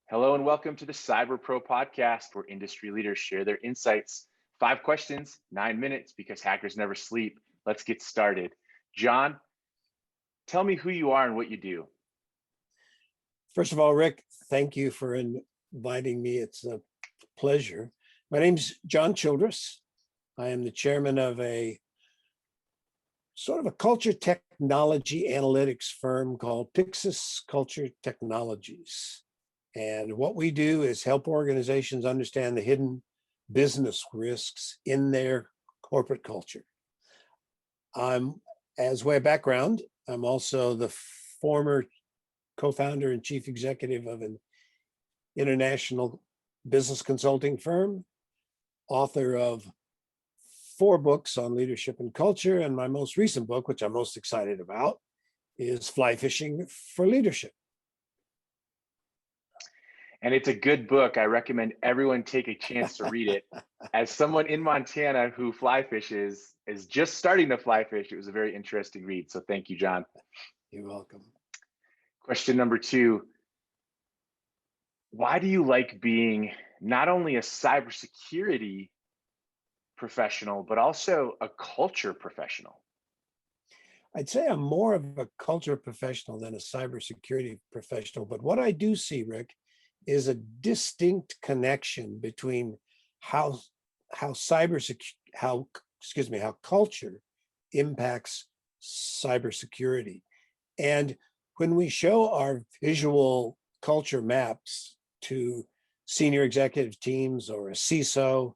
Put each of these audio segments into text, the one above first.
Hello and welcome to the Cyber Pro podcast, where industry leaders share their insights. 5 questions, 9 minutes, because hackers never sleep. Let's get started. John, tell me who you are and what you do. First of all, Rick, thank you for inviting me. It's a pleasure. My name's John Childress. I am the chairman of a sort of a culture technology analytics firm called Pyxis Culture Technologies. And what we do is help organizations understand the hidden business risks in their corporate culture. As way of background, I'm also the former co-founder and chief executive of an international business consulting firm, author of 4 books on leadership and culture, and my most recent book, which I'm most excited about, is Fly Fishing for Leadership. And it's a good book. I recommend everyone take a chance to read it. As someone in Montana who fly fishes, is just starting to fly fish, it was a very interesting read. So thank you, John. You're welcome. Question number 2. Why do you like being not only a cybersecurity professional, but also a culture professional? I'd say I'm more of a culture professional than a cybersecurity professional, but what I do see, Rick, is a distinct connection between how culture impacts cybersecurity. And when we show our visual culture maps to senior executive teams or a CISO,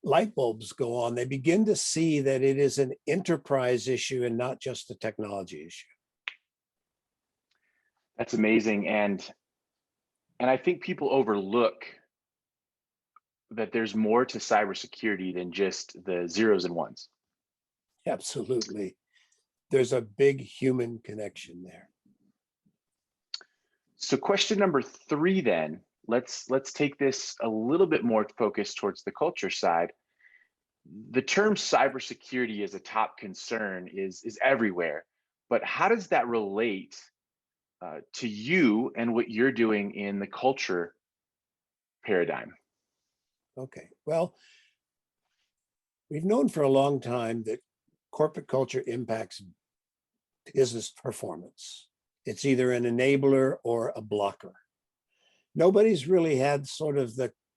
light bulbs go on. They begin to see that it is an enterprise issue and not just a technology issue. That's amazing. And I think people overlook that there's more to cybersecurity than just the zeros and ones. Absolutely. There's a big human connection there. So question number 3 then, let's take this a little bit more focused towards the culture side. The term cybersecurity as a top concern is everywhere, but how does that relate to you and what you're doing in the culture paradigm? Okay, well, we've known for a long time that corporate culture impacts business performance. It's either an enabler or a blocker. Nobody's really had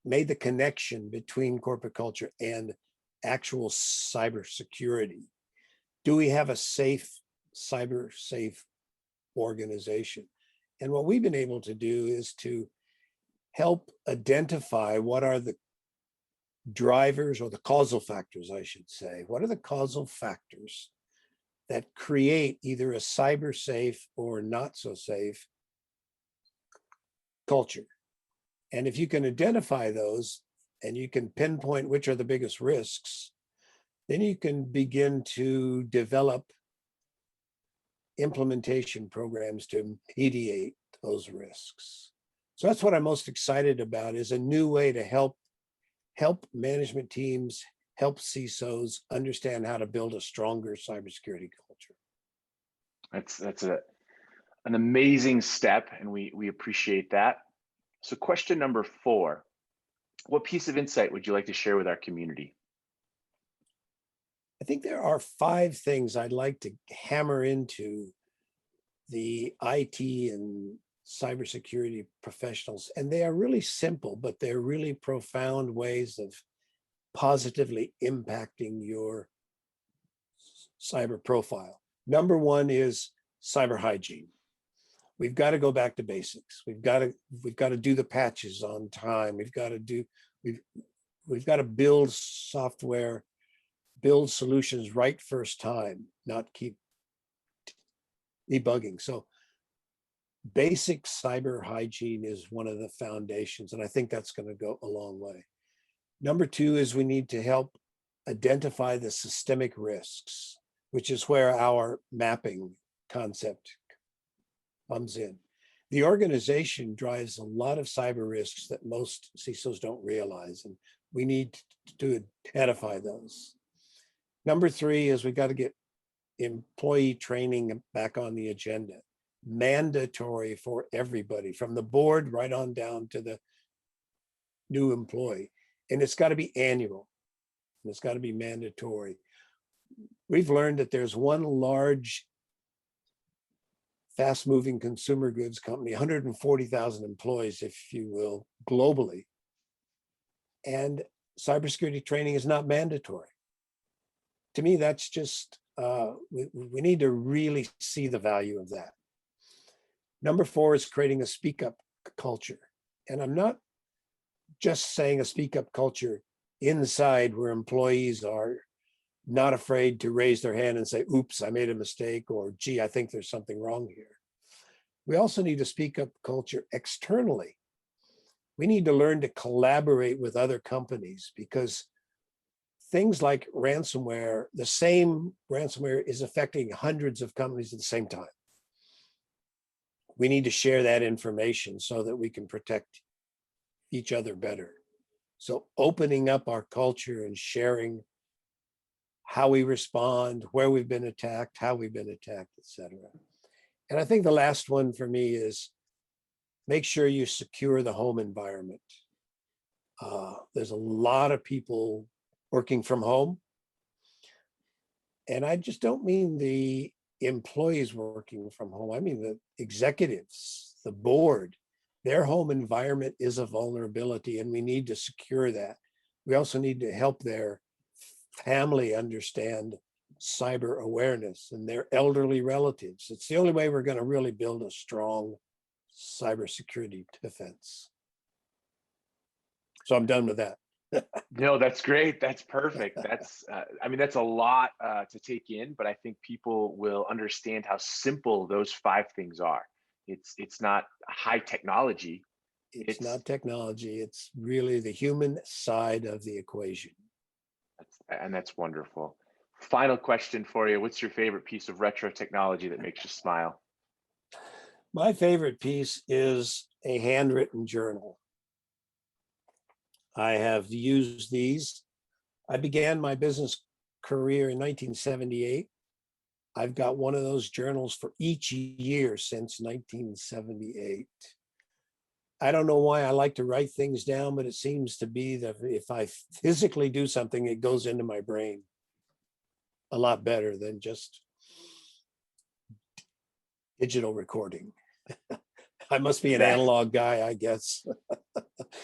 made the connection between corporate culture and actual cybersecurity. Do we have a cyber safe organization? And what we've been able to do is to help identify what are the drivers, or the causal factors, I should say. What are the causal factors that create either a cyber safe or not so safe culture? And if you can identify those and you can pinpoint which are the biggest risks, then you can begin to develop implementation programs to mediate those risks. So that's what I'm most excited about, is a new way to help management teams, help CISOs understand how to build a stronger cybersecurity culture. That's an amazing step, and we appreciate that. So question number 4, what piece of insight would you like to share with our community? I think there are 5 things I'd like to hammer into the IT and cybersecurity professionals. And they are really simple, but they're really profound ways of positively impacting your cyber profile. Number 1 is cyber hygiene. We've got to go back to basics. We've got to do the patches on time. We've got to build software, build solutions right first time, not keep debugging. So basic cyber hygiene is one of the foundations, and I think that's going to go a long way. Number 2 is we need to help identify the systemic risks, which is where our mapping concept comes in. The organization drives a lot of cyber risks that most CISOs don't realize, and we need to identify those. Number 3 is we got to get employee training back on the agenda. mandatory for everybody, from the board right on down to the new employee. And it's got to be annual. And it's got to be mandatory. We've learned that there's one large fast-moving consumer goods company, 140,000 employees, if you will, globally. And cybersecurity training is not mandatory. To me, that's just, we need to really see the value of that. Number 4 is creating a speak up culture. And I'm not just saying a speak up culture inside where employees are not afraid to raise their hand and say, oops, I made a mistake, or gee, I think there's something wrong here. We also need to speak up culture externally. We need to learn to collaborate with other companies, because things like ransomware, the same ransomware is affecting hundreds of companies at the same time. We need to share that information so that we can protect each other better. So opening up our culture and sharing how we respond, where we've been attacked, how we've been attacked, etc. And I think the last one for me is make sure you secure the home environment. There's a lot of people working from home. And I just don't mean the employees working from home. I mean the executives, the board. Their home environment is a vulnerability, and we need to secure that. We also need to help their family understand cyber awareness and their elderly relatives. It's the only way we're going to really build a strong cybersecurity defense. So I'm done with that. No, that's great. That's perfect. That's, I mean, that's a lot to take in, but I think people will understand how simple those 5 things are. It's not high technology. It's not technology. It's really the human side of the equation. And that's wonderful. Final question for you. What's your favorite piece of retro technology that makes you smile? My favorite piece is a handwritten journal. I have used these. I began my business career in 1978. I've got one of those journals for each year since 1978. I don't know why I like to write things down, but it seems to be that if I physically do something, it goes into my brain a lot better than just digital recording. I must be an analog guy, I guess.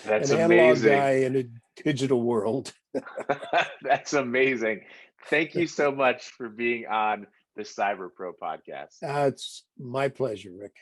That's an amazing. Analog guy in a digital world. That's amazing. Thank you so much for being on the Cyber Pro podcast. It's my pleasure, Rick.